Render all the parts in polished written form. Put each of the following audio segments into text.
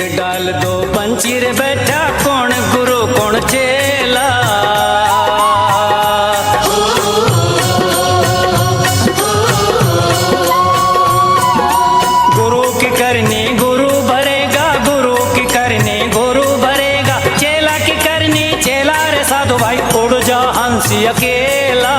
डाल दो पंछी रे बैठा कौन गुरु कौन चेला। गुरु की करनी गुरु भरेगा, गुरु की करनी गुरु भरेगा, चेला की करनी चेला रे साधु भाई उड़ जा हंसी अकेला।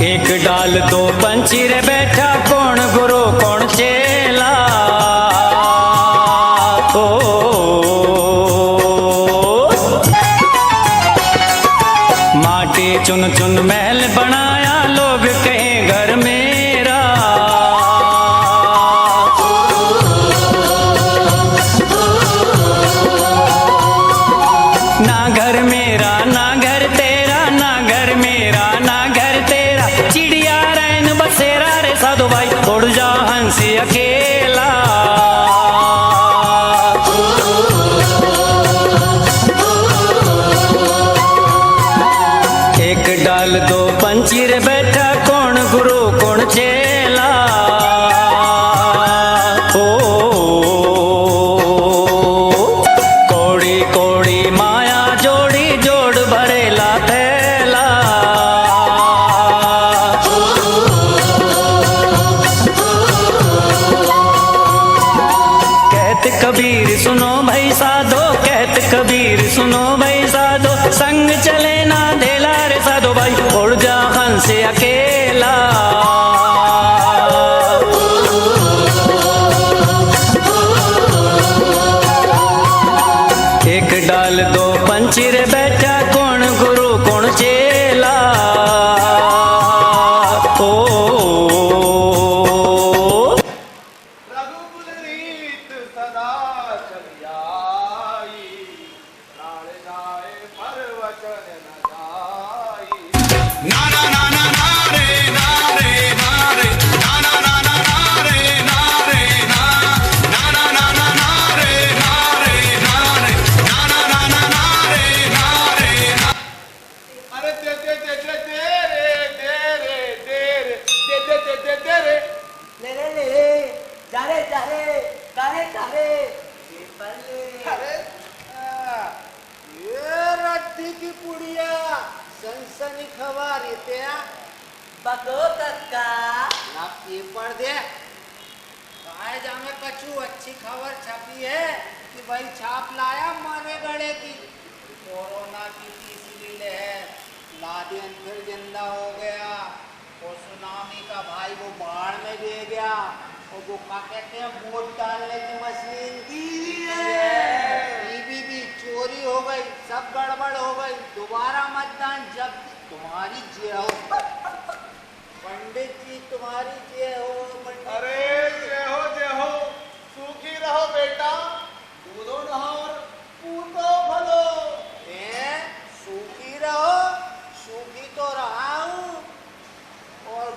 एक डाल दो पंछी रे बैठा कौन गुरु कौन चेला। ओ माटी चुन चुन महल बनाया लोग कहें घर मेरा। ना घर मेरा ना घर तेरा, ना घर मेरा ना घर तेरा, चिड़िया रैन बसेरा रे साधु भाई उड़ जा हंसी अकेला। एक डाल दो पंछी रे बैठा कौन गुरु कौन चेला। ओ कोड़ी कोड़ी माया जोड़ी जोड़ भरेला थैला। कहत कबीर सुनो भाई साधो, कहत कबीर सुनो भाई साधो, संग चले ना धेला रे साधो भाई उड़ जा हंसे अकेला। एक डाल दो पंछी रे बैठा कौन गुरु कौन चेला। ओ रघुकुल रीत सदा चली आई, प्राण जाए पर वचन न जाई। ना ना ना ना ना रे ना रे ना रे ना ना ना ना ना रे ना रे ना ना ना ना ना ना रे ना रे ना रे ना ना ना ना ना रे ना रे ना। अरे दे दे दे दे दे रे दे रे दे रे दे दे दे दे दे रे। ले ले ले जा रे काहे ये पर ले। अरे ये रट्टी की पुड़िया सनसनी खबर येते बको कक्का ना पेपर दे। काय जामे कछु अच्छी खबर छपी है कि भाई छाप लाया मारे गड़े की कोरोना की तीसरी लहर, लादेन फिर जिंदा हो गया और सुनामी का भाई वो बाढ़ में दे गया और वो क्या कहते हैं वोट डालने की मशीन टीवी भी चोरी हो गई, सब गड़बड़ हो गई। दोबारा मतदान जब तुम्हारी जय हो पंडित जी, तुम्हारी जय हो पंडित। अरे जय हो सुखी रहो बेटा, दूधो नहो और पूतो फलो। सुखी रहो, सुखी तो रहा हूँ और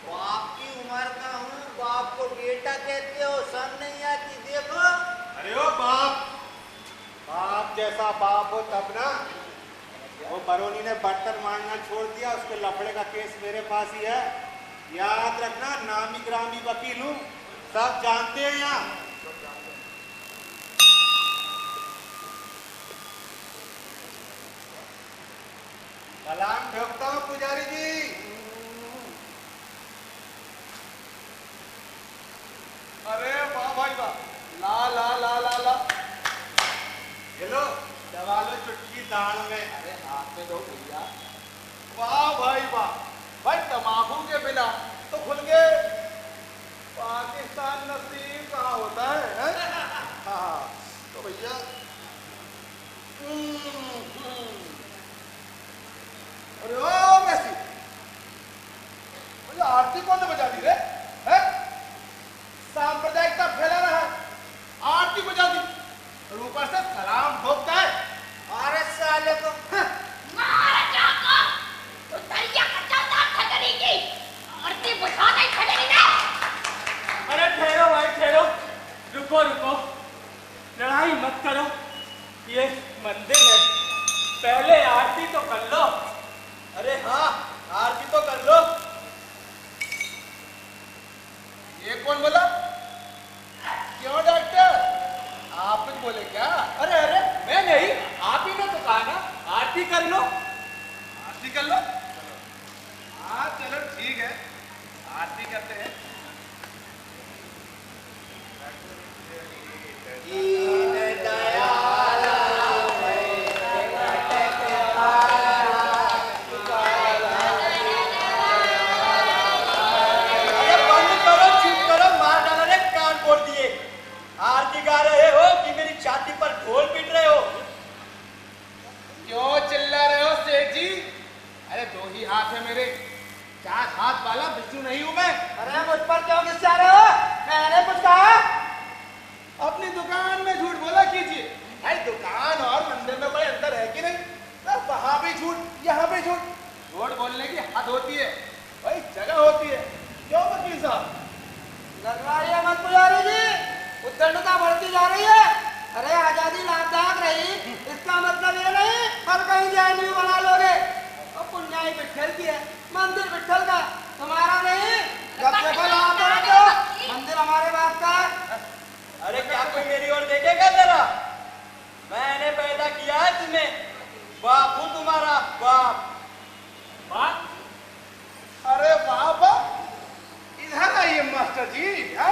बाप की उम्र का हूँ, बाप को बेटा कहते हो, सब नहीं आती। देखो अरे ओ बाप जैसा बाप हो तब ना। वो बरौनी ने बर्तन मारना छोड़ दिया, उसके लफड़े का केस मेरे पास ही है। याद रखना, नामी ग्रामी वकील हूँ, सब जानते हैं यहाँ। सलाम ठोकता हूँ पुजारी जी। अरे वाह भाई वाह, ला ला ला ला ला। ये लो दबा लो चुटकी दाल में। अरे हाथ में दो भैया। वाह भाई वाह, भाई तमाकू के बिना तो खुल के पाकिस्तान नसीब कहाँ होता है? हाँ तो भैया अरे ओ मैसी, मुझे आरती कौन ने बजा दी रे? हैं? सांप्रदायिकता फैला रहा है, आरती बजा दी और ऊपर से सलाम ठोकता है। अरे साले को मारा जाको तो दरिया का चलता ठगरेगी आरती बुझा नहीं खड़ेगी ना। अरे ठहरो भाई ठहरो, रुको रुको, लड़ाई मत करो, ये मंदिर है, पहले आरती तो कर लो। अरे हाँ आरती तो कर लो। ये कौन बोला? क्यों डॉक्टर, आप कुछ बोले क्या? अरे अरे मैं नहीं, आप ही ने तो कहा ना आरती कर लो। आरती कर लो। हाँ चलो ठीक है, आरती करते हैं। अरे बंद करो, चुप करो, मार डाला रे, कान फोड़ दिए। आरती गा रहे हो कि मेरी छाती पर ढोल पीट रहे हो? क्यों चिल्ला रहे हो सेठ जी? अरे दो ही हाथ है मेरे, 4 हाथ वाला बिच्छू नहीं हूं मैं। अरे मुझ पर क्यों गुस्सा रहे हो? मैंने कुछ कहा? अपनी दुकान में झूठ बोला कीजिए। भाई दुकान और मंदिर में कोई अंतर है कि नहीं? सब वहां भी झूठ, यहाँ भी झूठ। झूठ बोलने की हद होती है, भाई जगह होती है। क्यों वकील साहब? लगवाइए मत पुजारी जी, उद्दंडता बढ़ती जा रही है। अरे आजादी लाभदायक रही, इसका मतलब ये नहीं हर कहीं जेएनयू बना लोगे। और पुण्याई विट्ठल की है, मंदिर विट्ठल का, तुम्हारा नहीं। जब सफल आप हो, मंदिर हमारे बाप का है। अरे क्या कोई मेरी ओर देखेगा जरा? मैंने पैदा किया है तुम्हें, बाप हूँ तुम्हारा बाप। बात अरे वाह वाह, इधर आइए मास्टर जी। है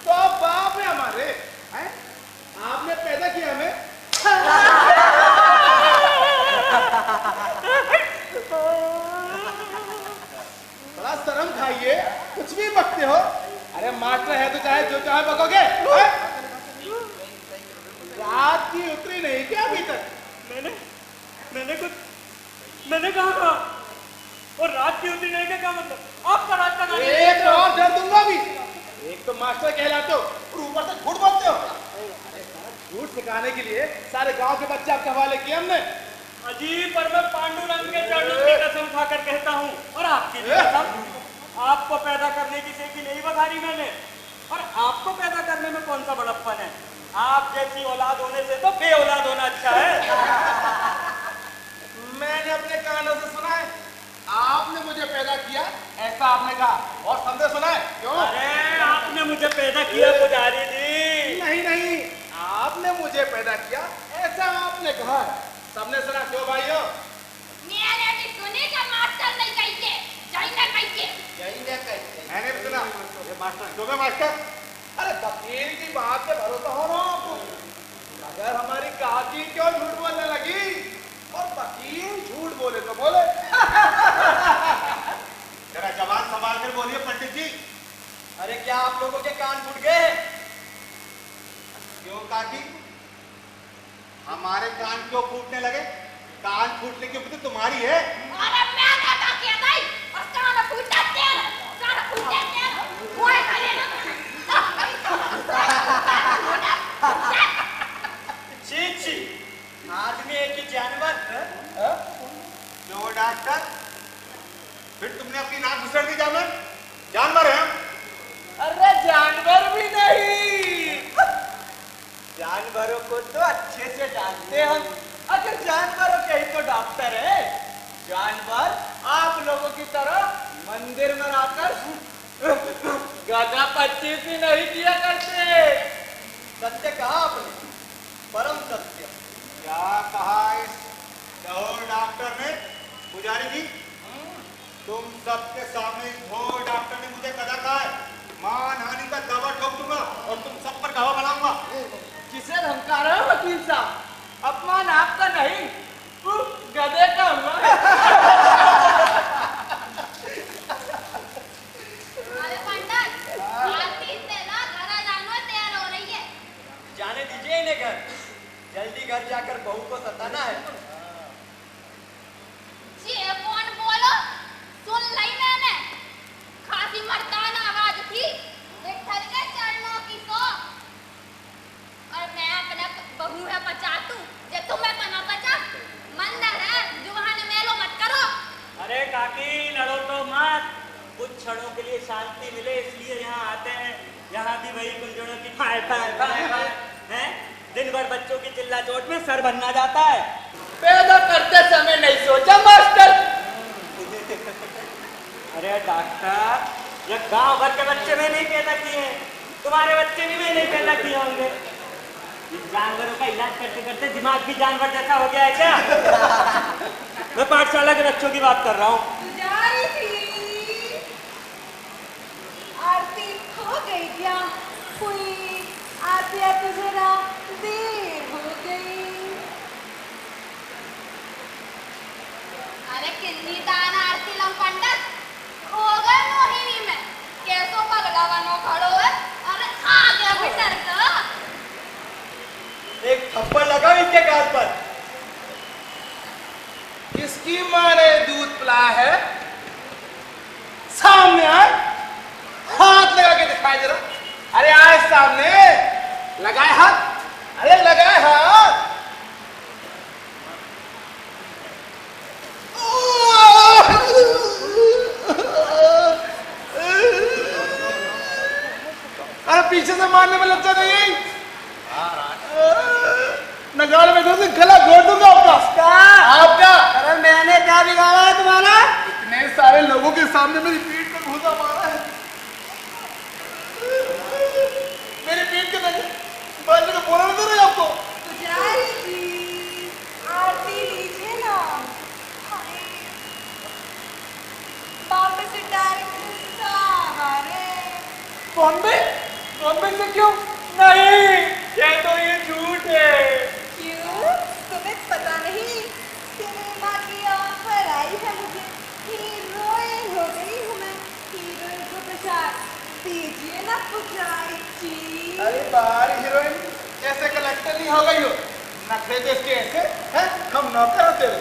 तो आप बाप है हमारे, हैं? आपने पैदा किया हमें। बड़ा शर्म खाइए, कुछ भी बकते हो। अरे मास्टर है तो चाहे जो चाहे बकोगे। हैं? रात की उतरी नहीं क्या अभी तक? मैंने कहा और रात की उतरी नहीं का क्या मतलब? आपका रात का एक और डर दूंगा भी। एक तो मास्टर कहलाते हो और ऊपर से झूठ बोलते हो। अरे साला झूठ सिखाने के लिए सारे गांव के बच्चे आपके हवाले किए हमने। अजीब, पर मैं पांडुरंग के चरणों की कसम खाकर कहता हूँ और आपकी भी कसम। आपको पैदा करने की सेकी नहीं बखारी मैंने, और आपको पैदा करने में कौन सा बड़प्पन है? आप जैसी औलाद होने से तो बे औलाद होना अच्छा है। मैंने अपने कानों से सुना है आपने मुझे पैदा किया, ऐसा आपने कहा, और सबने सुना है। क्यों? अरे आपने मुझे पैदा किया पुजारी जी। नहीं नहीं, आपने मुझे पैदा किया ऐसा आपने कहा, सबने सुना। क्यों भाइयों? मैंने भी सुनी कि मास्टर नहीं कहिए, जाइना कहिए। यही ने कहते मैंने भी सुना। ये मास्टर क्यों है मास्टर? अरे वकील की बात पे भरोसा हो रहा आपको? अगर हमारी काकी क्यों झूठ बोलने लगी और वकील झूठ बोले तो बोले। जरा जवान संभाल कर बोलिए पंडित जी। अरे क्या आप लोगों के कान फूट गए? क्यों काकी, हमारे कान क्यों फूटने लगे? कान फूटने की बुद्धि तुम्हारी है। अरे मैंने कहा क्या नहीं, और कान फूटा तेरा, कान फूटा तेरा, कोई करे ना। छी छी, आदमी है कि जानवर? क्यों डॉक्टर, फिर तुमने अपनी नाक घुसेड़ दी जानवर है हम? अरे जानवर भी नहीं, जानवरों को तो अच्छे से जानते हम। अगर जानवरों के ही तो डॉक्टर है। जानवर आप लोगों की तरह मंदिर में आकर गधा पच्ची भी नहीं किया करते। सत्य कहा आपने, परम सत्य। क्या कहा इस ढोर डॉक्टर ने? पुजारी जी, तुम सबके सामने इस ढोर डॉक्टर ने मुझे कदा कहा है, मान हानि का दावा ठोक दूंगा और तुम सब पर गवाह बनाऊंगा। किसे धमका रहे हो वकील साहब? अपमान आपका नहीं, गधे का हुआ है। अरे पंडित, आरती से ना घर जानो तैयार हो रही है। जाने दीजिए इन्हें घर, जल्दी घर जाकर बहू को सताना है। ये कौन बोलो? सुन ली मैंने, खासी मर्दाना आवाज थी, विट्ठल के चरणों की सो। और मैं अपने बहू है पचातू, जे तुम्हें बना पचा। मंदिर है, जुबान मेलो मत करो। अरे काकी लड़ो तो मत, कुछ क्षणों के लिए शांति मिले इसलिए यहाँ आते हैं। यहाँ भी वही कुंजड़ों की फाय फाय फाय फाय हैं। दिन भर बच्चों की चिल्ला चोट में सर बनना जाता है। पैदा करते समय नहीं सोचा मास्टर, अरे डॉक्टर, ये गांव भर के बच्चे में नहीं पैदा किए हैं, तुम्हारे बच्चे भी में नहीं पैदा किए होंगे। इन जानवरों का इलाज करते करते दिमाग भी जानवर जैसा हो गया है क्या? मैं पाठशाला के बच्चों की बात कर रहा हूँ। पुजारी जी, आरती हो गई क्या? कोई आरती तो जरा देर हो गई। अरे कितनी दान आरती लम पंडित हो गए मोहिनी में कैसो पगला बनो खड़ो है। अरे आ गया भीतर का एक थप्पड़ लगाओ इनके गाल पर। किसकी माँ ने दूध पिलाया है? सामने आए, हाथ लगा के दिखाई जरा। अरे आए सामने, लगाए हाथ, अरे लगाए हाथ। अरे पीछे से मारने में लगता नहीं, नगाड़े में घुस गला घोट दूंगा आपका। आपका? अरे मैंने क्या बिगाड़ा है तुम्हारा? इतने सारे लोगों के सामने मेरी पीठ पे घुसा मारा है। मेरी पीठ के बाजू में बोला नहीं रही आपको। पुजारी जी, आरती लीजिए ना। हाय, बॉम्बे से डायरेक्ट सहारे। बॉम्बे? बॉम्बे से क्यों? नहीं, ये तो ये झूठ है। क्यों? तुम्हें पता नहीं? सिनेमा की ऑफर आई है मुझे, हीरोइन हो गई हूँ मैं। हीरोइन को प्रसाद दीजिए ना पुजारी जी। अरे बाहर हीरोइन ऐसे कलेक्टर नहीं हो गई हो, नखरे देख के ऐसे हैं? हम नौकर होते हैं।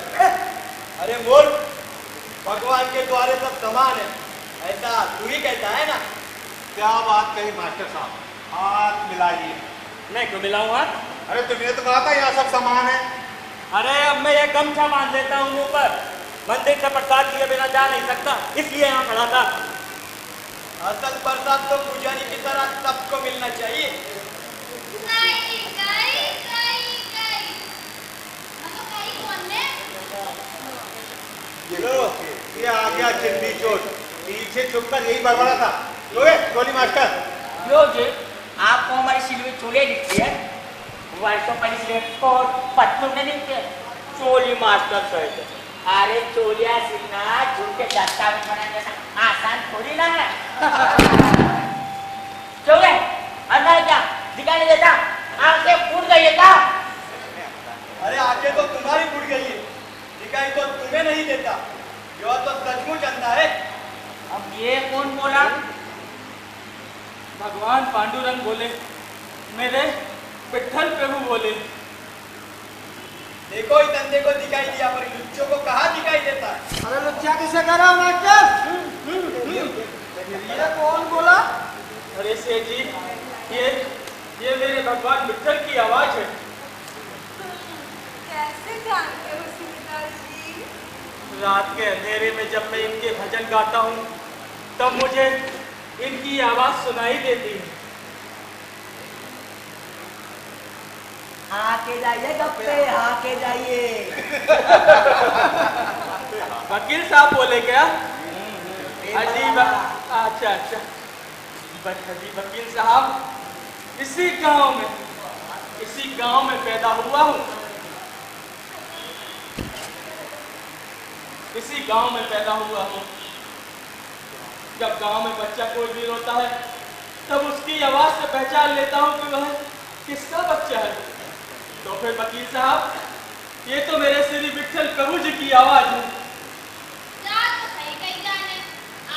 अरे मूर्ख, भगवान के द्वारे सब समान है, ऐसा तू ही कहता है ना। क्या बात कही मास्टर साहब, हाथ मिलाइए। मैं क्यों मिलाऊं हाथ? अरे तुमने तो कहा था यहाँ सब समान है। अरे अब मैं ये गमछा बांध लेता हूँ मुंह पर, मंदिर से प्रसाद दिए बिना जा नहीं सकता, इसलिए यहाँ खड़ा था। असल प्रसाद तो पुजारी की तरह सबको मिलना चाहिए। नहीं गई गई गई मतलब कहीं कौन ने ये लो, ये आ गया चिंदी चोट, पीछे छुपकर यही बड़बड़ा था। लोगे गोली मास्टर। यो जी, आपको हमारी सिलवी चोलियाँ दिखती है, हमारी तो पहले सिलवी को पत्तों में दिखती है। चोली मास्टर सहित। अरे चोलियाँ सीखना झूठ के दस्तावेज बनाने जैसा आसान थोड़ी ना है। चोले, अंदर क्या दिखाई नहीं देता? आंखें फूट गई है क्या? अरे आंखें तो तुम्हारी फूट गई है, दिखाई तो तुम्हें नहीं देता। यो तो सचमुच अंधा है। अब ये कौन बोला? भगवान पांडुरंग बोले, मेरे विट्ठल प्रभु बोले। देखो इस अंधे को दिखाई दिया, पर लुच्चों को कहाँ दिखाई देता है? अरे लुच्चा किसे कर रहा हूँ मास्टर? ये कौन बोला? अरे सेठ जी, ये मेरे भगवान विट्ठल की आवाज है। कैसे जानते हो सुनीता जी? रात के अंधेरे में जब मैं इनके भजन गाता हूँ, तब मुझे इनकी आवाज सुनाई देती है। आके जाइए गप्पे, आके जाइए। वकील साहब बोले क्या? अजीब, अच्छा अच्छा। अजीब वकील साहब, इसी गांव में पैदा हुआ हूँ, इसी गांव में पैदा हुआ हूँ। जब गांव में बच्चा कोई भी रोता है, तब उसकी आवाज से पहचान लेता हूँ कि वह किसका बच्चा है। तो फिर वकील साहब, ये तो मेरे श्री विट्ठल प्रभु जी की आवाज है। रात तो सही कही जाने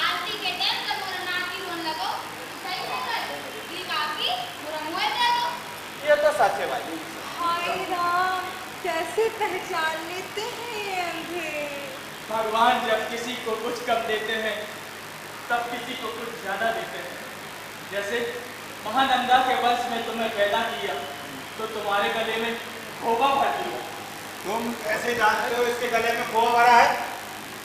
आरती के टाइम का मोरा नाती रोन लगो सही से कर ये काफी मोरा मुंह दे दो। ये तो सच है भाई। हाय राम, कैसे पहचान लेते हैं ये अंधे? भगवान जब किसी को कुछ कम देते हैं, तब किसी को कुछ ज्यादा देते हैं। जैसे महानंदा के वंश में तुम्हें पैदा किया, तो तुम्हारे गले में खोबा भर दिया। तुम कैसे जानते हो इसके गले में खोआ भरा है?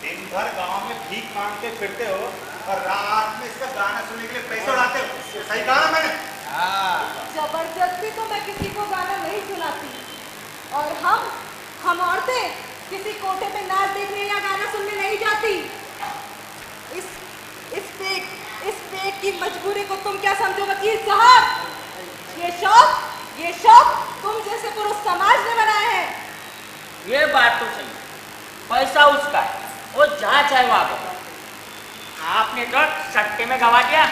दिन भर गांव में भीख मांगते फिरते हो और रात में इसका गाना सुनने के लिए पैसे उड़ाते हो। सही कहा ना मैंने? जबरदस्ती तो मैं किसी को गाना नहीं सुनाती। और हम औरतें किसी कोठे पे नाच देखने या गाना सुनने नहीं जाती। इस पेट की मजबूरी को तुम क्या समझो वकील साहब? ये शौक तुम जैसे पुरुष समाज ने बनाए हैं। ये बात तो सही, पैसा उसका है, वो जहाँ चाहे वहाँ गए। आपने तो सट्टे में गवा दिया,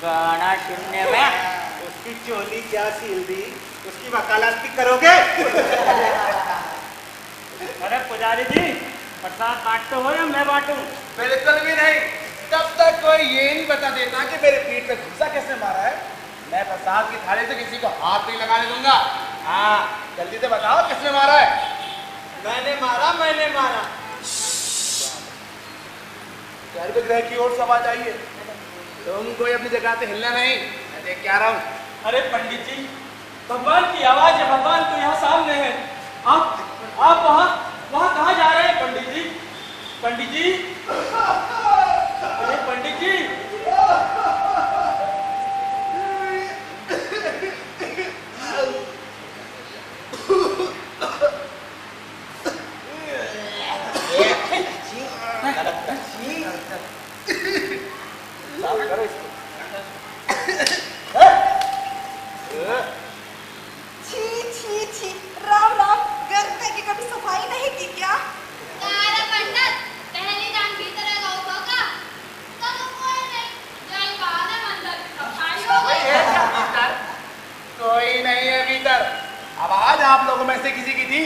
गाना सुनने में। उसकी चोली क्या सील दी, उसकी वकालत भी करोगे? अरे पुजारी जी, प्रसाद बांटते हो या मैं बांटूं? बिल्कुल भी नहीं। तब तक कोई ये नहीं बता देता कि मेरे पीठ पे घुसा किसने मारा है, मैं प्रसाद की थाली से किसी को हाथ नहीं लगाने दूंगा। हाँ, जल्दी से बताओ किसने मारा है? मैंने मारा। गर्भगृह की ओर से आवाज आई है, तुम कोई अपनी जगह से हिलना नहीं, मैं देख के आ रहा हूँ। अरे पंडित जी, भगवान की आवाज है, भगवान तो यहाँ सामने है। आप वहाँ कहाँ जा रहे हैं पंडित जी? पंडित जी, अरे पंडित जी, छी राम राम, गर्भगृह की कभी सफाई नहीं की क्या? तारा पंडित, पहली जान भीतर है गौ का। तो कोई नहीं, जाई बाहर है मंदिर सफाई हो गई। कोई नहीं है भीतर। आवाज आप लोगों में से किसी की थी?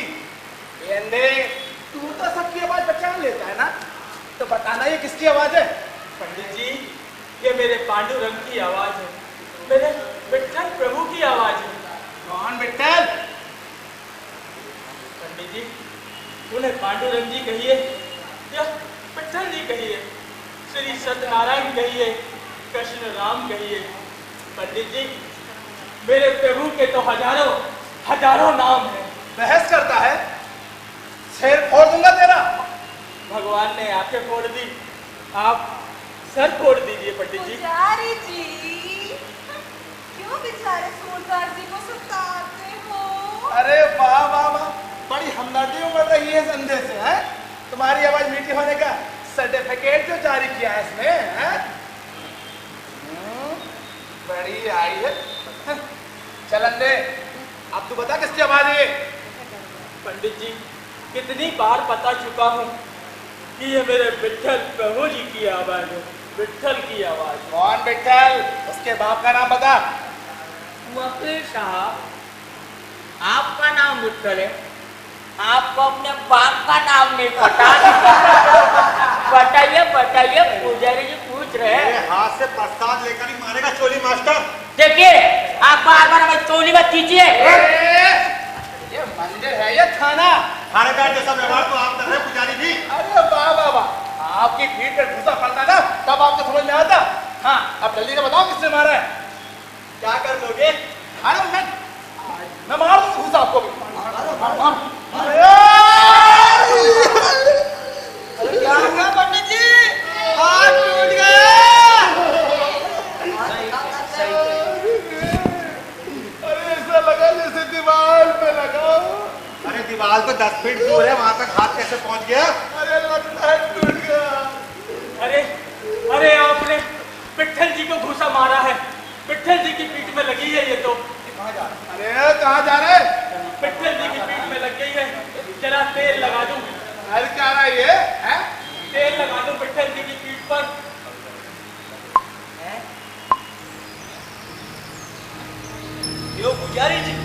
ये अंधे, तू तो सबकी आवाज पहचान लेता है ना, तो बताना ये किसकी आवाज है? पंडित जी, ये मेरे पांडुरंग की आवाज है, मेरे विठ्ठल प्रभु की आवाज है। कौन विठ्ठल? पंडित जी, उन्हें पांडुरंग जी कहिए या विठ्ठल जी कहिए, श्री सत्यनारायण कहिए, कृष्ण राम कहिए। पंडित जी, मेरे प्रभु के तो हजारों नाम हैं। बहस करता है, सिर फोड़ दूंगा तेरा। भगवान ने आंखें फोड़ दी, आप सर फोड़ दीजिए पंडित जी। पुजारी जी, क्यों बेचारे सूरदास जी को सताते हो? अरे वाह वाह वाह, बड़ी हमदर्दी उमड़ रही है संदेह से, है? तुम्हारी आवाज मीठी होने का सर्टिफिकेट जो जारी किया है इसने, है? बड़ी आई है। चलन दे, अब तू बता किसकी आवाज है? पंडित जी, कितनी बार बता चुका हूँ कि ये मेरे विठ्ठल प्रभु जी की आवाज है, विठ्ठल की आवाज। कौन विठ्ठल? उसके बाप का नाम बता। वकील साहब, आपका नाम विठ्ठल है, आपको अपने बाप का नाम नहीं पता। बताइए, पुजारी जी पूछ रहे हैं। मेरे हाथ से प्रसाद लेकर ही मारेगा चोली मास्टर। देखिए, आप बार हमें चोली मत कीजिए। ये मंदिर है या थाना? थानेदार जैसा व्यवहार तो आप कर रहे हैं पुजारी जी। अरे वाह वाह वाह, आपकी पीठ पर घुसा पड़ता ना, तब आपको समझ में आता। हाँ, अब जल्दी से बताओ किसने मारा है? क्या कर लोगे? अरे मैं मार दूंगा घुसा आपको भी। अरे क्या हुआ पंडित जी? हाथ टूट गया। अरे ऐसा लगा जैसे दीवार पे लगा। अरे दीवार तो 10 फीट दूर है, वहां तक हाथ कैसे पहुंच गया? अरे लगता है टूट गया। अरे आपने विठ्ठल जी को घूसा मारा है, विठ्ठल जी की पीठ में लगी है ये तो। अरे कहाँ जा रहे? विठ्ठल जी की पीठ में लग गई है, जरा तेल लगा दूं। अरे क्या रहा ये? है? तेल लगा दूं विठ्ठल जी की पीठ पर। यो पुजारी जी,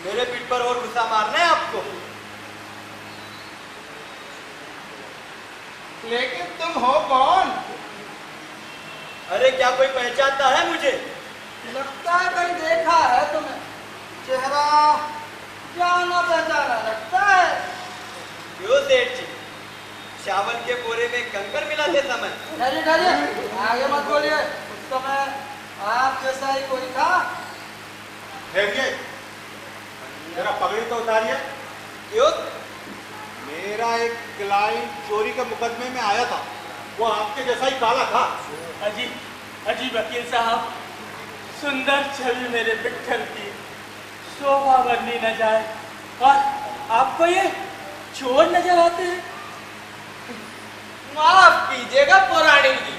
मेरे पीठ पर और गुस्सा मारना है आपको? लेकिन तुम हो कौन? अरे क्या कोई पहचानता है मुझे? लगता है कहीं देखा है तुम्हें, चेहरा जाना पहचाना लगता है। चावल के बोरे में कंकर मिलाते समय। ठहरिए ठहरिए, आगे मत बोलिए। उस समय आप जैसा ही कोई था। ठहरिए, जरा पगड़ी तो उतारिए। क्यों? मेरा एक क्लाइंट चोरी के मुकदमे में आया था, वो आपके जैसा ही काला था। अजी अजी वकील साहब, सुंदर छवि मेरे विट्ठल की शोभा बरनी न जाए और आपको ये चोर नजर आते हैं। माफ कीजिएगा पौराणिक जी,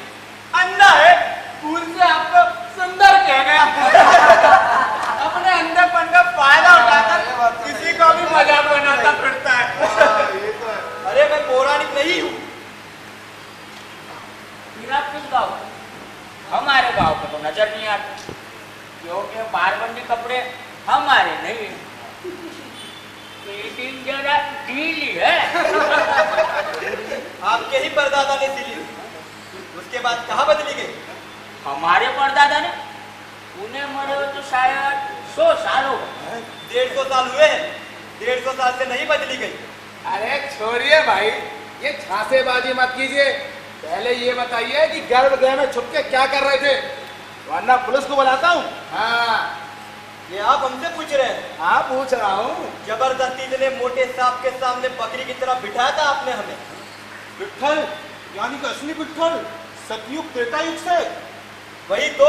अंधा है, भूल से आपको सुंदर कह गया। अपने अंधेपन का फायदा उठाकर किसी को भी मजाक बनाता फिरता है। ये तो है। अरे मैं पौराणिक नहीं हूँ। फिर आप किस गाँव के? हमारे गांव पे तो नजर नहीं आते, क्योंकि बारबंदी कपड़े हमारे नहीं है। फिटिंग जरा ढीली है। आपके ही परदादा ने सिली, उसके बाद कहाँ बदली गई? हमारे परदादा ने, उन्हें मरे हुए तो शायद 100 साल हो गए। 150 साल हुए हैं, 150 साल से नहीं बदली गई। अरे छोड़िए भाई, ये झांसेबाजी मत कीजिए। पहले ये बताइए कि गर्भगृह में छुप के क्या कर रहे थे, वरना पुलिस को बुलाता हूँ। हाँ, ये आप हमसे पूछ रहे हैं? हाँ पूछ रहा हूँ। जबरदस्ती इतने मोटे सांप के सामने बकरी की तरह बिठाया था आपने हमें। विट्ठल, यानी कि असली विट्ठल, सतयुग त्रेता युग से। वही तो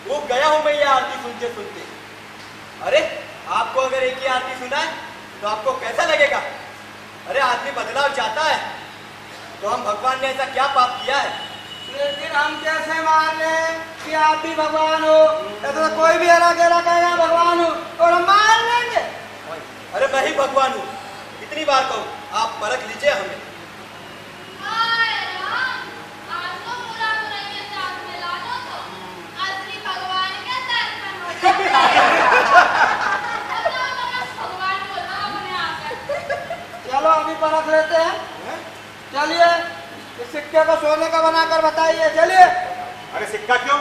वो गया हूं मैं ये आरती सुनते सुनते। अरे आपको अगर एक ही आरती सुना है तो आपको कैसा लगेगा? अरे आदमी बदलाव चाहता है तो हम भगवान ने ऐसा क्या पाप किया है? लेकिन हम कैसे मान लें कि आप भी भगवान हो? तो कोई भी हरा गेला कहेगा भगवान हो और हम मान लेंगे। अरे मैं ही भगवान हूँ, कितनी बार कहूँ, आप परख लीजिए हमें। हाय राम, आज तो पूरा बुराई के साथ मिला दो तो असली भगवान के दर्शन हो जाएंगे। भगवान बोलना अपने आकर। चलो अभी परख लेते हैं। चलिए, इस सिक्के को सोने का बनाकर बताइए। चलिए। अरे सिक्का क्यों?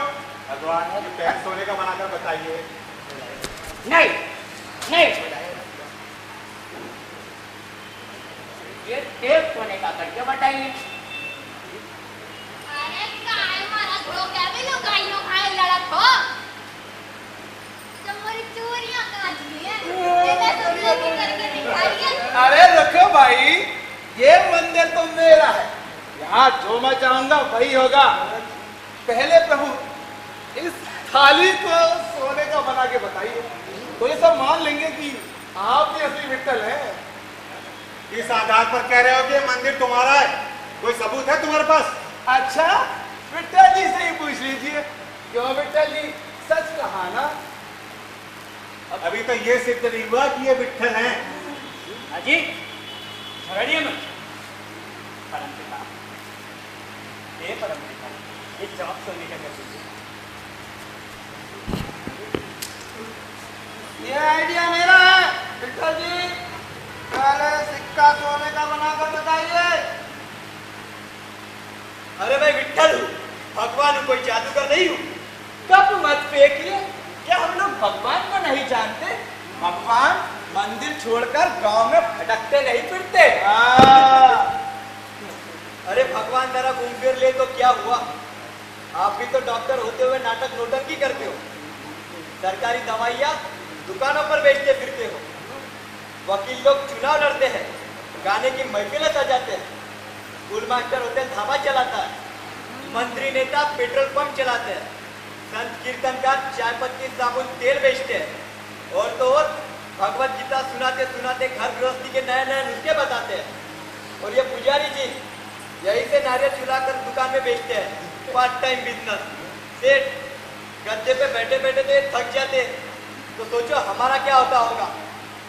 भगवान के पैर सोने का बनाकर बताइए। नहीं नहीं, ये टेप सोने का करके बताइए। अरे काय मारा घोड़ो क्या भी लो गाय नो खाए लड़त हो। तुम्हारी चोरियां काट ली है, ये सब लोग करके दिखाइए। अरे रखो भाई, ये मंदिर तो मेरा है, यहाँ जो मैं चाहूंगा वही होगा। पहले प्रभु इस थाली को सोने का बना के बताइए, तो ये सब मान लेंगे कि आप भी असली विट्ठल हैं। इस आधार पर कह रहे हो कि ये मंदिर तुम्हारा है? कोई सबूत है तुम्हारे पास? अच्छा, विट्ठल जी से ही पूछ लीजिए। क्यों विट्ठल जी, सच कहा ना? अभी तो ये सिद्ध नहीं हुआ कि ये विट्ठल हैं। अजी झगड़िए मत। परमपिता, हे परमपिता, ये जवाब सोने का कर दीजिए। ये आइडिया मेरा है विट्ठल जी। पहले सिक्का सोने का बनाकर बताइए। अरे मैं विट्ठल हूँ, भगवान हूँ, कोई जादूगर नहीं हूँ। कब मत फेंकिए, क्या हम लोग भगवान को नहीं जानते? भगवान मंदिर छोड़कर गांव में भटकते नहीं फिरते। अरे भगवान जरा घूम फिर ले तो क्या हुआ? आप भी तो डॉक्टर होते हुए नाटक नौटंकी करते हो, सरकारी दवाइयाँ दुकानों पर बेचते फिरते हो, वकील लोग चुनाव लड़ते हैं, गाने की महफिलें सजाते हैं, स्कूल मास्टर होटल धाबा चलाता है, मंत्री नेता पेट्रोल पंप चलाते हैं, संत कीर्तनकार चाय पत्ती साबुन तेल बेचते हैं, और तो और भगवत गीता सुनाते सुनाते घर गृहस्थी के नए नए नुस्खे बताते हैं। और ये पुजारी जी यही से नारियल चुलाकर दुकान में बेचते हैं, पार्ट टाइम बिजनेस। सेठ गद्दे पे बैठे बैठे तो ये थक जाते, तो सोचो हमारा क्या होता होगा।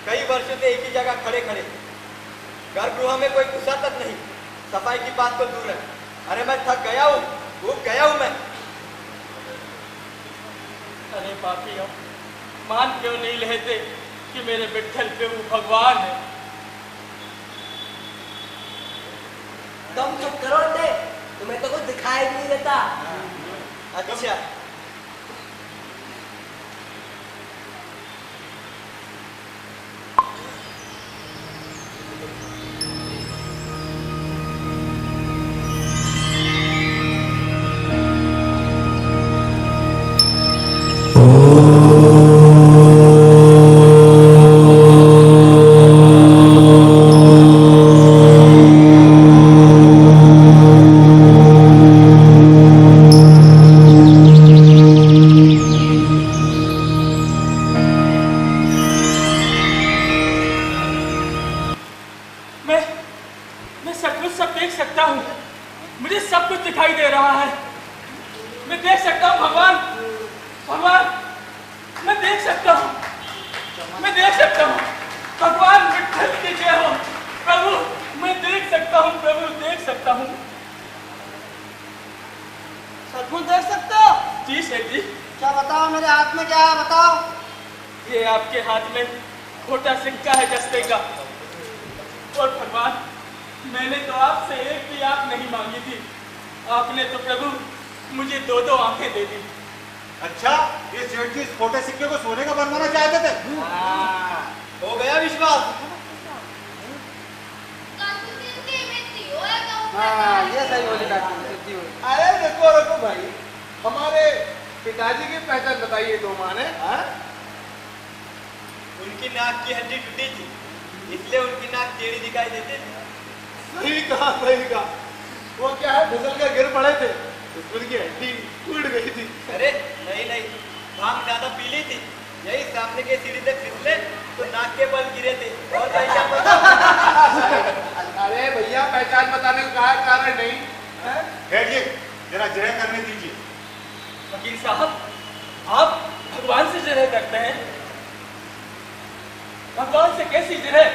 कई वर्षों से एक ही जगह खड़े खड़े, घर गृह में कोई घुसा तक नहीं, सफाई की बात तो दूर है। अरे मैं थक गया हूँ, भूख गया हूँ मैं। अरे पापी हो, मान क्यों नहीं लेते कि मेरे विट्ठल प्रभु भगवान है? तुम चुप करो दे, तुम्हें तो कुछ दिखाई नहीं देता। अच्छा मैं सचमुच सब देख सकता हूँ। मुझे सब कुछ दिखाई दे रहा है। मैं देख सकता हूँ भगवान, भगवान, मैं देख सकता हूँ, मैं देख सकता हूँ। भगवान विठ्ठल की जय हो। प्रभु मैं देख सकता हूँ, प्रभु देख सकता हूँ। सचमुच देख सकते हो? जी सेठ जी। क्या बताओ, मेरे हाथ में क्या है बताओ? ये आपके हाथ में खोटा सिक्का है जस्ते का। और भगवान मैंने तो आपसे एक भी आंख नहीं मांगी थी, आपने तो प्रभु मुझे 2-2 आंखें दे दी। अच्छा, ये सेठ जी इस खोटे सिक्के को सोने का बनवाना चाहते थे? हो गया विश्वास। हाँ, ये सही बोली काकी। अरे रुको रुको भाई, हमारे पिताजी की पहचान बताइए दो माने। उनकी नाक की हड्डी टूटी थी, इसलिए उनकी नाक टेढ़ी दिखाई देती थी। सही कहा, सही कहा। वो क्या है, फिसल कर गिर पड़े थे, उनकी हड्डी टूट गई थी। अरे नहीं नहीं, भांग ज्यादा पी ली थी, यही सामने के सीढ़ी तक फिसले तो नाक के बल गिरे थे। और पहचान बता। अरे भैया, पहचान बताने का कारण नहीं है? बैठिए, जरा जय करने दीजिए। वकील साहब, आप भगवान से जिरह करते हैं? भगवान से कैसी जिरह?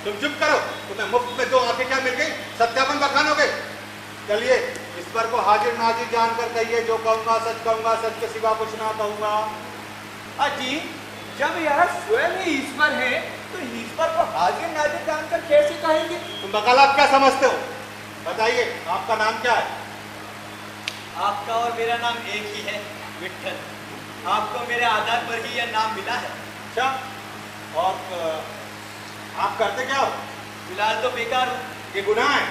तुम चुप करो, तुम्हें मुफ्त में 2 आंखें क्या मिल गई? सत्यापन बखानोगे? चलिए, ईश्वर को हाजिर नाजिर जानकर कहिए, जो कहूंगा सच कहूंगा, सच के सिवा कुछ ना कहूंगा। अजी, जब यह स्वयं ही ईश्वर है, तो ईश्वर को हाजिर नाजिर जानकर कैसे कहेंगे? तुम बकालात क्या समझते हो? बताइए, आपका नाम क्या है? आपका और मेरा नाम एक ही है, विठ्ठल। आपको मेरे आधार पर ही यह नाम मिला है। अच्छा, और आप करते क्या हो? फिलहाल तो बेकार हूँ। ये गुनाह है।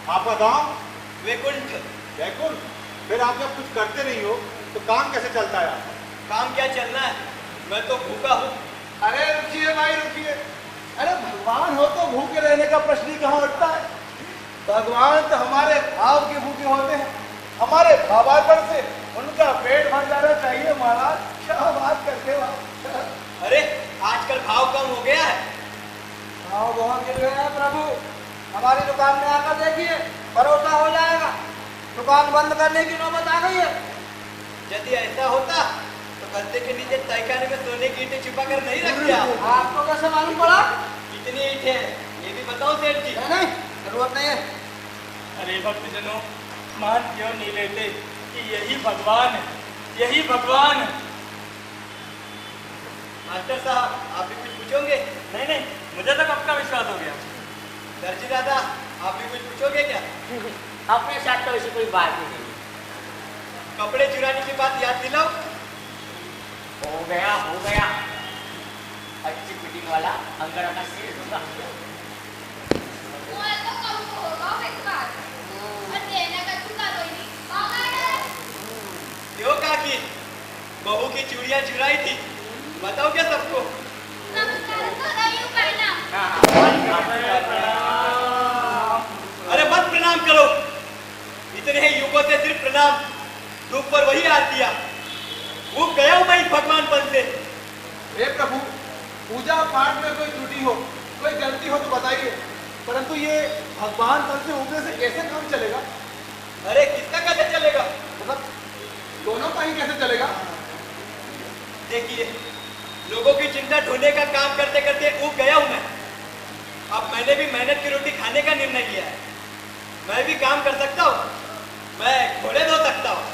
आपका गांव? वैकुंठ। वैकुंठ? फिर आप जब कुछ करते नहीं हो तो काम कैसे चलता है आपका? काम क्या चलना है, मैं तो भूखा हूँ। अरे रुकिए भाई, रुकिए। अरे भगवान हो तो भूखे रहने का प्रश्न ही कहाँ उठता है? भगवान तो हमारे भाव के भूखे होते हैं, हमारे भावार्पण से उनका पेट भर जाना चाहिए। महाराज क्या बात करते हो आप? अरे आजकल भाव कम हो गया है। भाव बहुत गिर गया है प्रभु। हमारी दुकान में आकर देखिए, भरोसा हो जाएगा। दुकान बंद करने की नौबत आ गई है। यदि ऐसा होता तो गद्दे के नीचे तहखाने में सोने की ईंटें छुपा कर नहीं रखते आप। आपको कैसे मालूम पड़ा? कितनी ईंटें हैं ये भी बताओ सेठ जी। नहीं, जरूरत नहीं है। अरे भक्तजनों, मान क्यों नहीं लेते कि यही भगवान है, यही भगवान है। मास्टर साहब, आप भी कुछ पूछोगे? नहीं नहीं, मुझे तो कब का विश्वास हो गया। दर्जी दादा, आप भी कुछ पूछोगे क्या? अपने साथ तो ऐसी कोई बात ही नहीं। कपड़े चुराने की बात याद दिलाओ। हो गया, हो गया। अच्छी फिटिंग वाला अंगड़ा का सिर दूंगा। क्यों काकी, बहू की चूड़ियां चुराई थी, बताओ क्या सबको? अरे मत प्रणाम करो, इतने ही युगों से सिर्फ प्रणाम, दुख पर वही आ दिया। वो गया हूं मैं इस भगवानपन से। हे प्रभु, पूजा पाठ में कोई त्रुटि हो, कोई गलती हो तो बताइए, परंतु ये भगवान पद से उठने से कैसे काम चलेगा? अरे किसका कैसे चलेगा? मतलब दोनों का ही कैसे चलेगा? देखिए, लोगों की चिंता ढूंढने का काम करते करते ऊब गया हूं मैं। अब मैंने भी मेहनत की रोटी खाने का निर्णय लिया है। मैं भी काम कर सकता हूँ, मैं घोड़े धो सकता हूँ,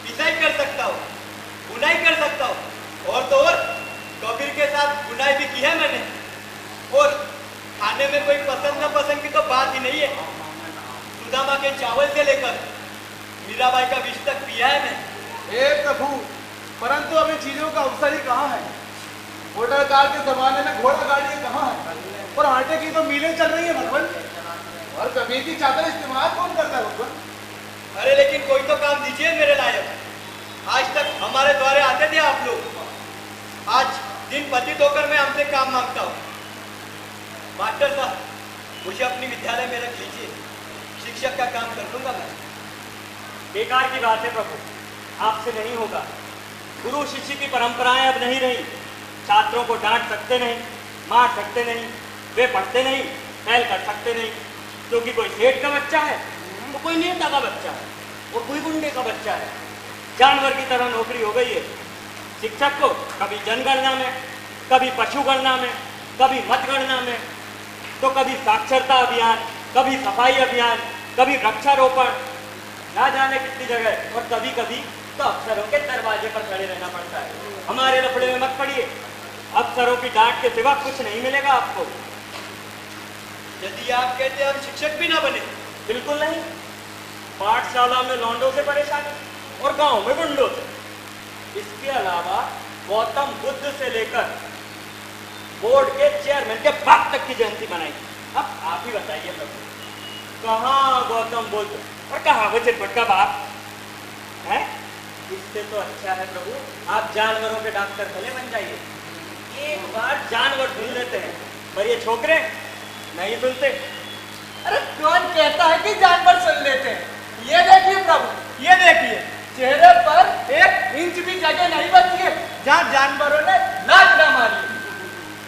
पिसाई कर सकता हूँ, बुनाई कर सकता हूँ, और तो और कबीर के साथ बुनाई भी की है मैंने। और खाने में कोई पसंद न पसंद की तो बात ही नहीं है। सुदामा के चावल से लेकर मीराबाई का विष तक पिया है मैं। हे प्रभु, परंतु अभी चीजों का अवसर ही कहाँ है? वोटर कार के जमाने में घोड़ा गाड़ी कहाँ है? और आटे की तो मिलें चल रही है भगवान, और कभी की चादर इस्तेमाल कौन करता है भगवान? अरे लेकिन कोई तो काम दीजिए मेरे लायक। आज तक हमारे द्वारे आते थे आप लोग, आज दिन पतित होकर मैं हमसे काम मांगता हूँ। मास्टर साहब, मुझे अपनी विद्यालय में रख लीजिए, शिक्षक का काम कर लूंगा मैं। बेकार की बात है प्रभु, आपसे नहीं होगा। गुरु शिष्य की परंपराएं अब नहीं रही। छात्रों को डांट सकते नहीं, मार सकते नहीं, वे पढ़ते नहीं, फैल कर सकते नहीं, क्योंकि कोई सेठ का बच्चा है तो कोई नेता का बच्चा है और कोई गुंडे का बच्चा है। जानवर की तरह नौकरी हो गई है। शिक्षक को कभी जनगणना में, कभी पशुगणना में, कभी मतगणना में, तो कभी साक्षरता अभियान, कभी सफाई अभियान, कभी वृक्षारोपण, ना जाने कितनी जगह, और कभी कभी तो अफसरों के दरवाजे पर खड़े रहना पड़ता है। हमारे लफड़े में मत पड़िए, अफसरों की डांट के सिवा कुछ नहीं मिलेगा आपको। यदि आप कहते हम शिक्षक भी ना बने? बिल्कुल नहीं। पाठशाला में लौंडों से परेशानी और गांव में गुंडों से। इसके अलावा गौतम बुद्ध से लेकर बोर्ड के चेयरमैन के बाप तक की जयंती मनाई। अब आप ही बताइए प्रभु, कहाँ गौतम बुद्ध और कहाँ वो चिरपट का बाप है? इससे तो अच्छा है प्रभु आप जानवरों के डॉक्टर भले बन जाइए। एक बार जानवर सुन लेते हैं, पर ये छोकरे नहीं सुनते। अरे कौन कहता है कि जानवर सुन लेते हैं? ये देखिए प्रभु, ये देखिए, चेहरे पर 1 इंच भी जगह नहीं बची है जहाँ जानवरों ने लात ना मारी।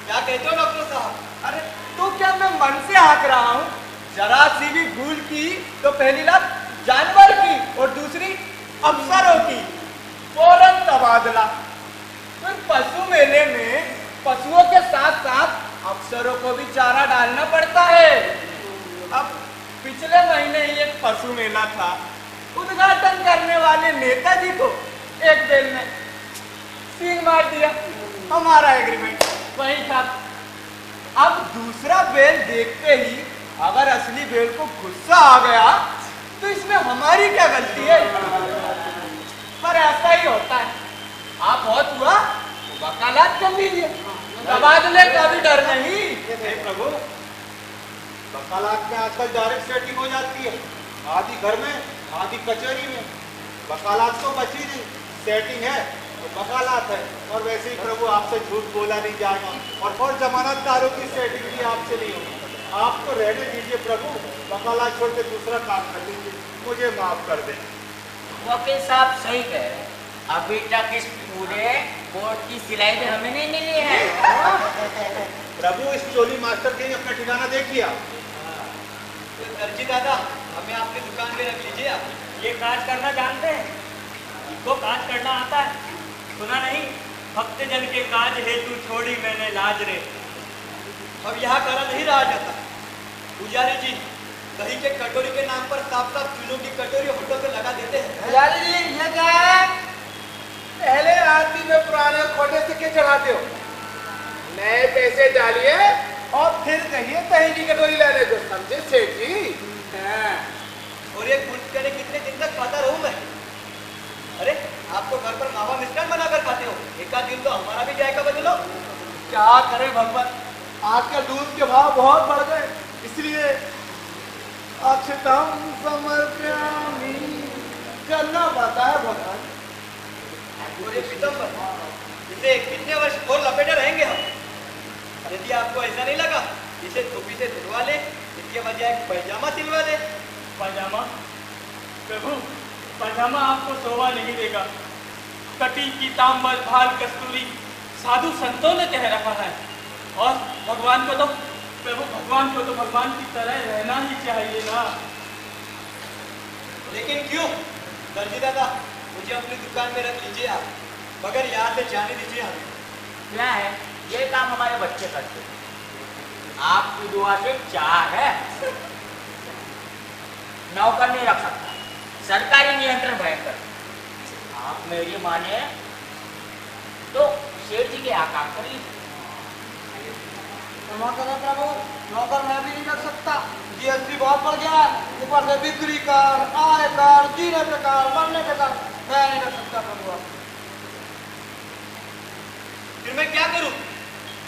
क्या कहते हो डॉक्टर साहब? अरे तो क्या मैं मन से हाँक रहा हूँ? जरा सी भी भूल की तो पहली लात जानवर की और दूसरी अफसरों की, फौरन तबादला। फिर पशु मेले में पशुओं के साथ साथ अफसरों को भी चारा डालना पड़ता है। अब पिछले महीने ही एक पशु मेला था, उद्घाटन करने वाले नेताजी को एक बेल ने सींग मार दिया। हमारा एग्रीमेंट वही था। अब दूसरा बेल देखते ही अगर असली बेल को गुस्सा आ गया तो इसमें हमारी क्या गलती है? पर ऐसा ही होता है। आप बहुत हुआ तो वकालत कर लीजिए, तबादले का भी डर नहीं। हे प्रभु, वकालत में आजकल डायरेक्ट सेटिंग हो जाती है, आधी घर में आधी कचहरी में। वकालत तो बची नहीं, सेटिंग है तो वकालत है। और वैसे ही प्रभु आपसे झूठ बोला नहीं जाएगा और जमानतदारों की सेटिंग भी आपसे नहीं होगी। आप तो रहने दीजिए प्रभु, वकालत छोड़ के दूसरा काम कर लीजिए, मुझे माफ कर दें। वकील साहब सही कह रहे हैं, अभी तक इस पूरे कोर्ट की सिलाई भी हमें नहीं मिली है। प्रभु इस चोली मास्टर के अपना ठिकाना देखिए आप। तो दर्जी दादा, हमें आपकी दुकान में रख लीजिए आप। ये काज करना जानते हैं, इनको काज करना आता है। सुना नहीं, भक्त जन के काज हेतु छोड़ी मैंने लाज रे। अब यहाँ करा नहीं रहा जाता। पुजारी जी, दही के कटोरी के नाम पर साफ साफ चूल्हों की कटोरी होटल पे लगा देते हैं। पुजारी जी, ये क्या है? पहले आरती में पुराने खोटे सिक्के चढ़ाते हो, नए पैसे डालिए और फिर कहिए दही की कटोरी लाने दो। समझे सेठ जी? और ये कुछ करे कितने दिन तक खाता रहूं मैं? अरे आप तो घर पर मावा मिष्ठान बनाकर खाते हो, एक आध दिन तो हमारा भी जायका बदलो। क्या करे भगवान, आजकल दूध के भाव बहुत बढ़ गए, इसलिए अक्षतम समर्पयामि करना पड़ता है भगवान। और ये पीतम्बर, इसे कितने वर्ष और लपेटे रहेंगे हम? यदि आपको ऐसा नहीं लगा, इसे टोपी से धुलवा ले, इसके बजाय एक पैजामा सिलवा ले। पैजामा? प्रभु, पैजामा आपको शोभा नहीं देगा। कटी पीताम्बर भाल कस्तूरी साधु संतों ने कह रखा है, और भगवान को तो प्रभु, भगवान को तो भगवान की तरह रहना ही चाहिए ना। लेकिन क्यों? दर्जी दादा, मुझे अपनी दुकान में रख लीजिए आप, मगर यहाँ से जाने दीजिए हमें। क्या है, ये काम हमारे बच्चे करते हैं। आपकी दुआ से 4 है। नौकर नहीं रख सकता, सरकारी नियंत्रण भयंकर। आप मेरी माने तो शेर जी के यहाँ काम कर लीजिए। क्षमा करें प्रभु, नौकर मैं भी नहीं रख सकता। जीएसटी बहुत बढ़ गया है, ऊपर से बिक्री कर, आय कर, जीने पे कर, मरने पे कर, मैं नहीं रख सकता प्रभु। फिर मैं क्या करूं?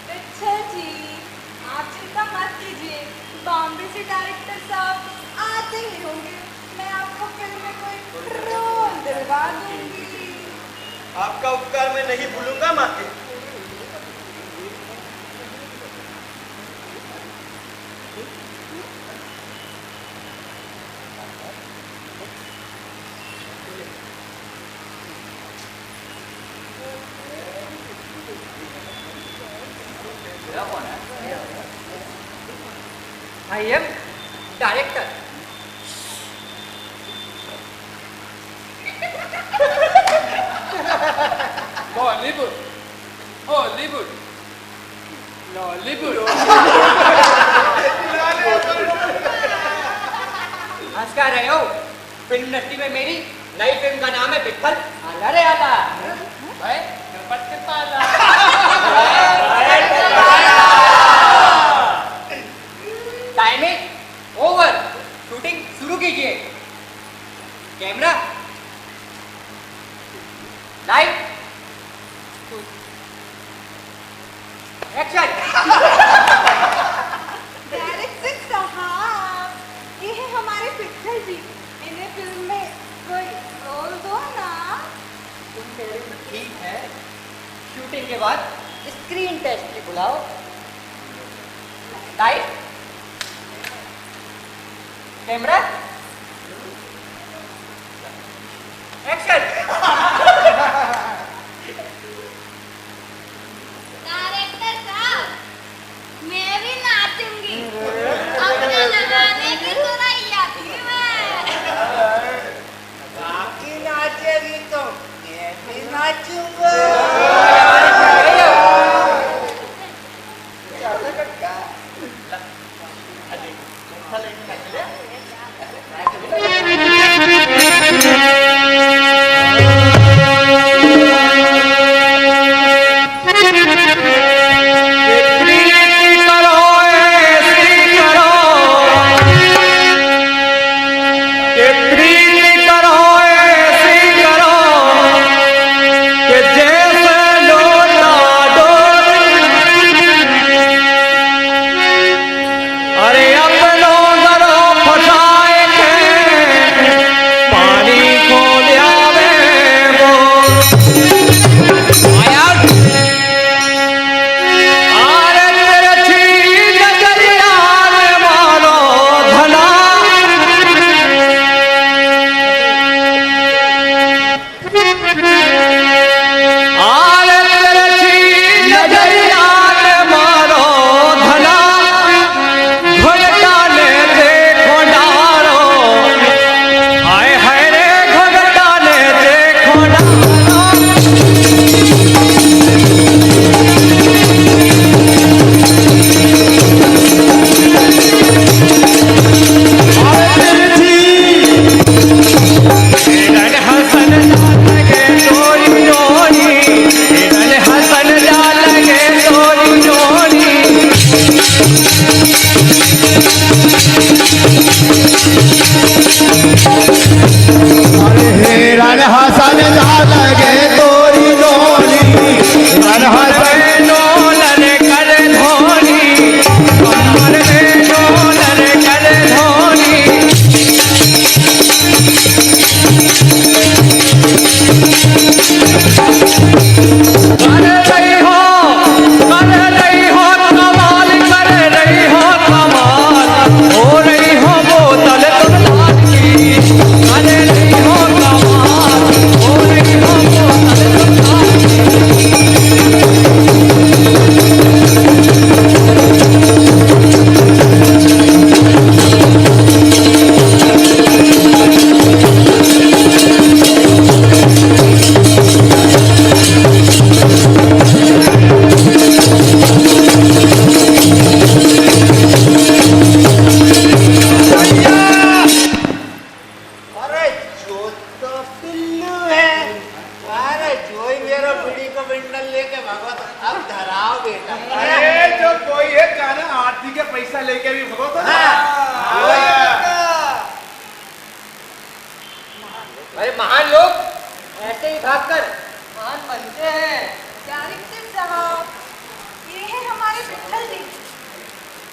अच्छा जी, आप चिंता मत कीजिए, बॉम्बे से डायरेक्टर साहब आते ही होंगे। मैं आपको फिल्म में कोई रोल दिलवा दूंगी। आपका उपकार मैं नहीं भूलूंगा माते। I am director. Bollywood, Hollywood, Lollywood. हंस का रहे हो? फिल्म इंडस्ट्री में मेरी नई फिल्म का नाम है विठल। आला रे आला। भाई गणपत के पाला। टाइमिंग ओवर, शूटिंग शुरू कीजिए। Camera, light, action. डायरेक्टर साहब, ये है हमारे पिक्चर जी। इन्हें फिल्म में कोई रोल दो ना। तुम कह रही हो ठीक है, शूटिंग के बाद स्क्रीन टेस्ट पे बुलाओ। Light, camera, action. डायरेक्टर साहब, मैं भी नाचूंगी। अपने जमाने की सुरैया थी मैं। बाकी नाचेगी तो मैं भी नाचूंगा।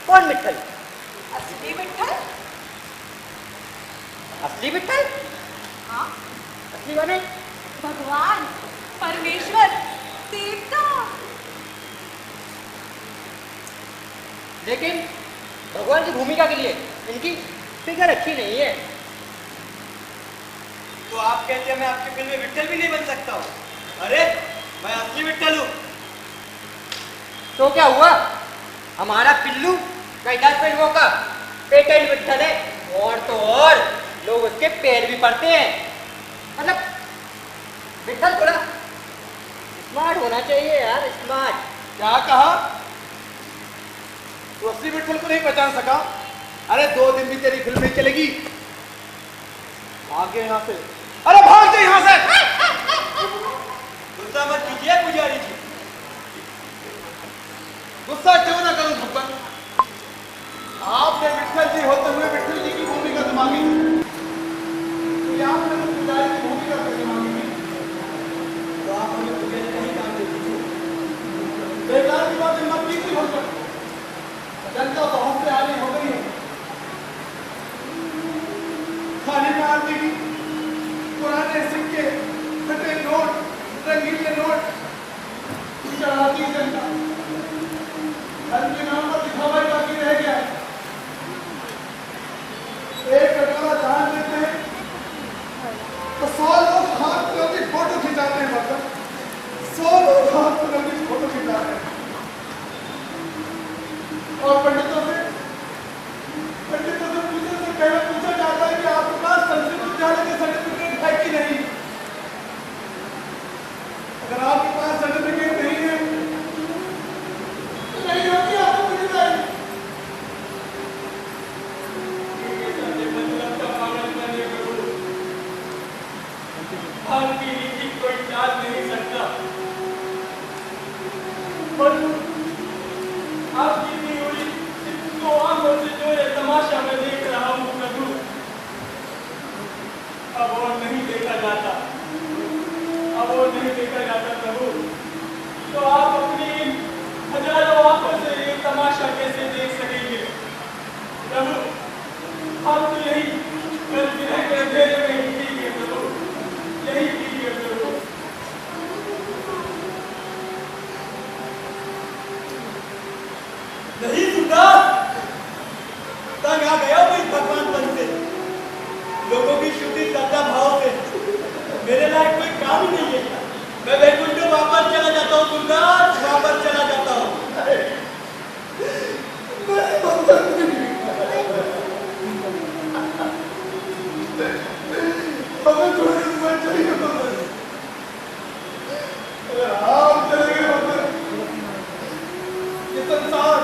कौन मिट्ठल? असली मिठाई? असली मिट्ठल? हाँ, असली माने? भगवान, परमेश्वर, देवता। लेकिन भगवान की भूमिका के लिए इनकी फिगर अच्छी नहीं है। तो आप कहते हैं मैं आपकी फिल्म में विट्ठल भी नहीं बन सकता हूँ? अरे मैं असली विट्ठल हूँ। तो क्या हुआ? हमारा पिल्लू कई 10 फिल्मों का पेटेंट विठल है, और तो और लोग उसके पैर भी पड़ते हैं। मतलब विठल थोड़ा स्मार्ट होना चाहिए यार, स्मार्ट। क्या कहा? तू असली विठल को नहीं पहचान सका? अरे 2 दिन भी तेरी फिल्म नहीं चलेगी। आगे यहाँ से, अरे भाग जा यहाँ से। गुस्सा मत कीजिए पुजारी जी। गुस्सा क्यों ना करूं भगवान? आपने विठल जी होते हुए विठल जी की भूमिका मांगी, तो आपने तो पुजारी की भूमिका कैसे मांगी? तो आप हमें पुजारी नहीं काम देती। बेकार की बातें मत कीजिए भगवान। जनता बहुत से आने हो गई है। खाने में आती भी पुराने सिक्के, फटे नोट, रंगीले नोट चढ़ाती जनता। धन के नाम पर दिखावा ही बाकी रह गया। एक कटोरा धान देते हैं तो 100 लोग हाथ में अपनी फोटो खिंचाते हैं। मतलब 100 लोग हाथ में अपनी फोटो खिंचाते हैं। और पंडितों से पहले पूछा जाता है कि आपके पास संस्कृत विद्यालय के सर्टिफिकेट है कि नहीं। अगर आपके पास सर्टिफिकेट नहीं है तो नहीं होगी आपको मिल जाएगी। आपकी नीति कोई टाल नहीं सकता, पर आपकी दी हुई तो आंखों से जो ये तमाशा मैं देख रहा हूँ प्रभु, अब और नहीं देखा जाता, अब और नहीं देखा जाता प्रभु। तो आप अपनी हजारों आंखों से ये तमाशा कैसे देख सकेंगे प्रभु? हम तो यही कर विरह के अंधेरे में ही कीजिए प्रभु, यही कीजिए प्रभु। नहीं सुनता, तंग आ गया कोई भगवान पन से, लोगों की शुद्धि श्रद्धा भाव से मेरे लायक कोई काम ही नहीं है। मैं वैकुंठ वापस चला जाता हूँ गुरुदास, वापस चला जाता हूँ। हमें थोड़ी हिम्मत चाहिए भगवान। अगर आप चले गए भगवान, ये संसार,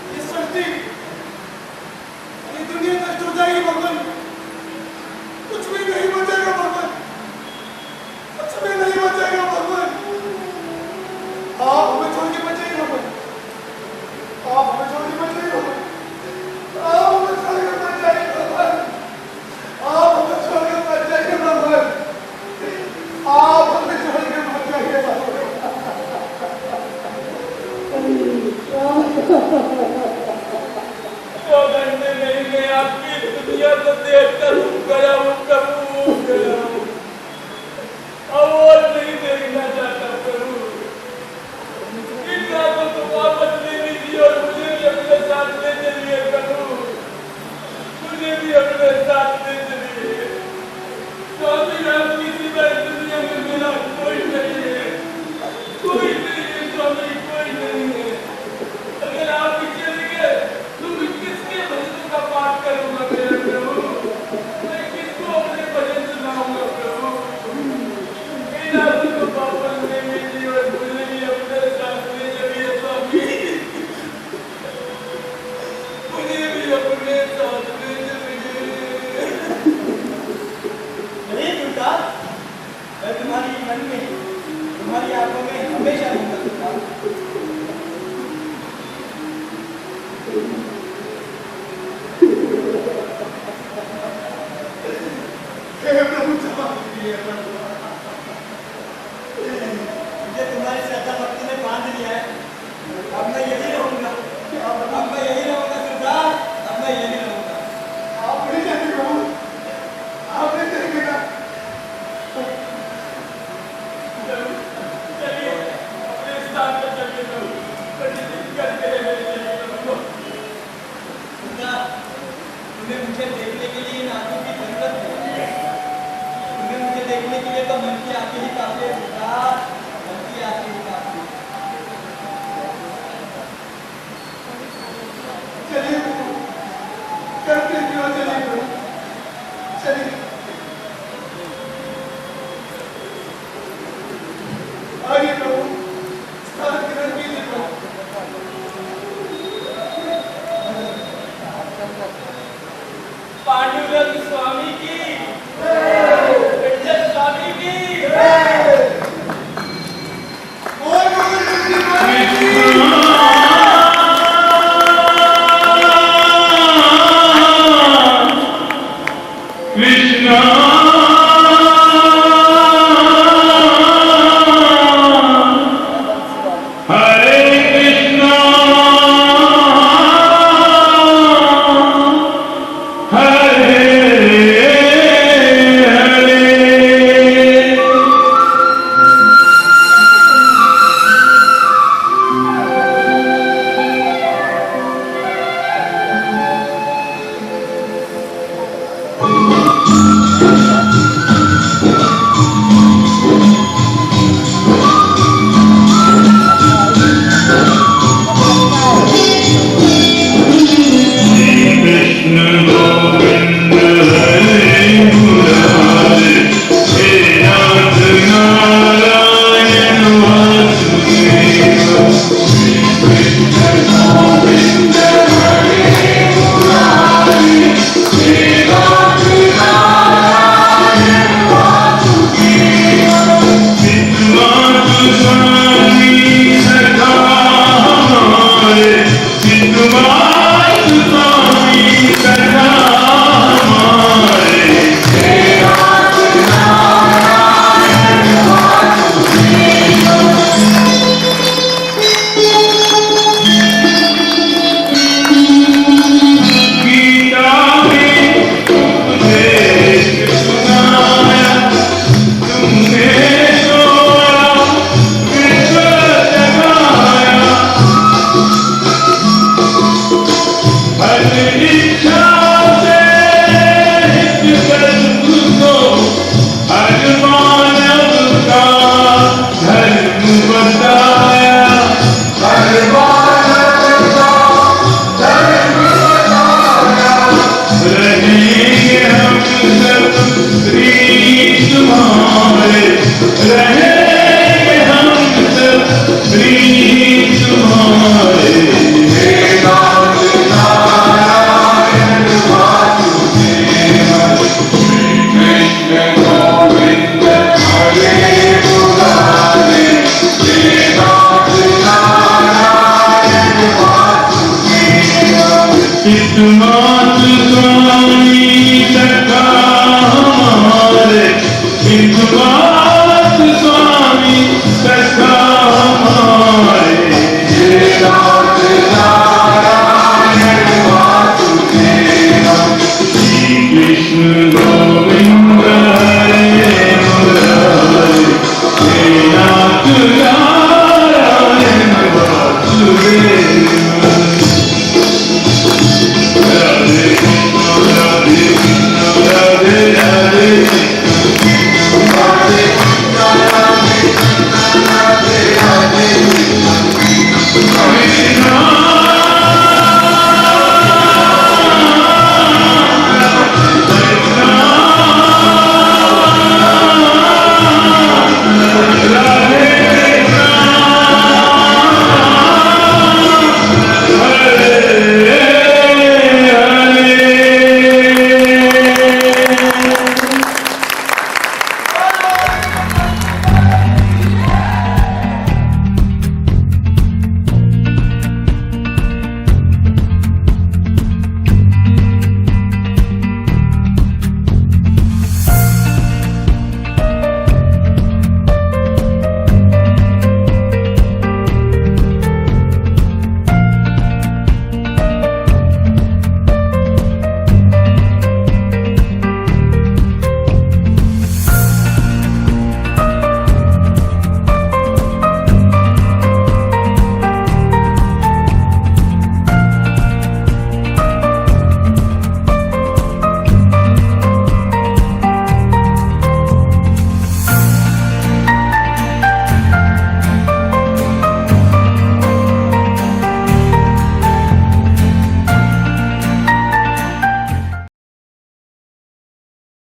ये सृष्टि, ये दुनिया नष्ट हो जाएगी भगवान। कुछ भी नहीं बचेगा भगवान, कुछ भी नहीं बचेगा भगवान। आप हमें छोड़ के बचेंगे भगवान, आप हमें छोड़ के बचेंगे भगवान, आप हमें छोड़ के बचेंगे भगवान, आप हमें छोड़ के बचेंगे भगवान, आप हमें छोड़ के बचेंगे भगवान। दो घंटे नहीं, मैं आपकी दुनिया को देखकर गया हूँ प्रभु, गया हूँ, अब और नहीं देखना चाहता प्रभु। इन रातों को वापस ले लीजिए और मुझे भी अपने साथ ले चलिए प्रभु, मुझे भी अपने साथ ले चलिए। स्वामी राम की सिवाय दुनिया में मेरा कोई नहीं है, कोई नहीं है स्वामी, कोई नहीं है। अगर आप भी चले गए तो मैं किसके भजनों का पाठ करूंगा मेरे प्रभु? मैं किसको अपने भजन सुनाऊंगा प्रभु? इन आदमी को वापस ले लीजिए और मुझे भी अपने साथ ले चलिए स्वामी, मुझे भी अपने साथ ले चलिए। नहीं सुनता, मैं तुम्हारी मन में, तुम्हारी आंखों में हमेशा रहूंगा। हे प्रभु क्षमा कीजिए प्रभु। मुझे तुम्हारी श्रद्धा भक्ति में बांध लिया है, अब मैं यही रहूंगा, अब मैं यही रहूंगा सरदार, अब मैं यही रहूंगा। आप नहीं जाएंगे प्रभु, आप नहीं जाएंगे ना। चलिए अपने स्थान पर चलिए प्रभु, करके चलिए प्रभु। तुम्हें मुझे देखने के लिए इन आंखों की जरूरत है, तुम्हें मुझे देखने के लिए तो मन की आंखें ही काफी है सरदार, मन की आंखें ही काफी है। चलिए चलिए आइए प्रभु स्नान ग्रहण कीजिए प्रभु। पांडुरंग स्वामी की विठल स्वामी की Hare